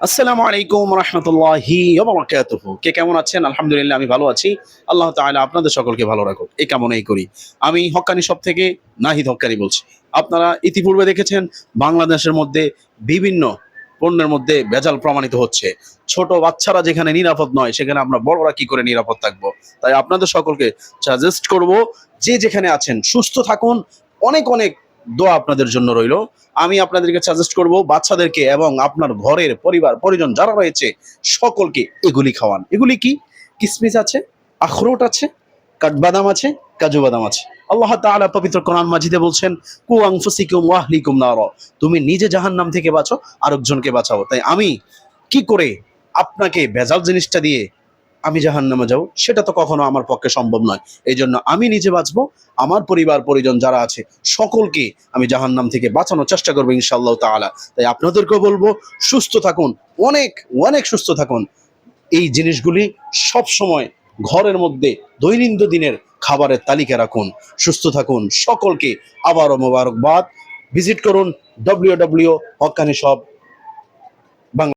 আসসালামু আলাইকুম রহমতুল্লাহি ওয়া বারাকাতুহু। কে কেমন আছেন? আলহামদুলিল্লাহ আমি ভালো আছি। আল্লাহ তাআলা আপনাদের সকলকে ভালো রাখুক, এই কামনাই করি। আমি হক্কানি শপ থেকে নাহিদ হক্কানি বলছি। আপনারা ইতিপূর্বে দেখেছেন বাংলাদেশের মধ্যে বিভিন্ন পণ্যের মধ্যে ভেজাল প্রমাণিত হচ্ছে। ছোট বাচ্চারা যেখানে নিরাপদ নয়, সেখানে আমরা বড়রা কি করে নিরাপদ থাকবো? তাই আপনাদের সকলকে সাজেস্ট করব, যে যেখানে আছেন সুস্থ থাকুন। অনেক অনেক দোয়া আপনাদের জন্য রইলো। আমি আপনাদেরকে সাজেস্ট করব, বাচ্চাদেরকে এবং আপনার ঘরের পরিবার পরিজন যারা রয়েছে সকলকে এগুলি খাওয়ান। এগুলি কি? কিসমিস আছে, আখরোট আছে, কাঠবাদাম আছে, কাজু বাদাম আছে। আল্লাহ তাআলা পবিত্র কোরআন মাজিদে বলছেন, কু আনফুসিকুম ওয়া আহলিকুম নারা, তুমি নিজে জাহান্নাম থেকে বাঁচো, আরেকজনকে বাঁচাও। তাই আমি কি করে আপনাকে ভেজাল জিনিসটা দিয়ে আমি জাহান্নামে যাব, সেটা তো কখনো আমার পক্ষে সম্ভব নয়। এই জন্য আমি নিজে বাঁচবো, আমার পরিবার পরিজন যারা আছে সকলকে আমি জাহান্নাম থেকে বাঁচানোর চেষ্টা করবো ইনশাআল্লাহ তাআলা। তাই আপনাদেরকেও বলবো, সুস্থ থাকুন, অনেক অনেক সুস্থ থাকুন। এই জিনিসগুলি সব সময় ঘরের মধ্যে দৈনন্দিন দিনের খাবারের তালিকা রাখুন। সুস্থ থাকুন। সকলকে আবারও মোবারকবাদ। ভিজিট করুন www.হক্কানি শপ বাংলা।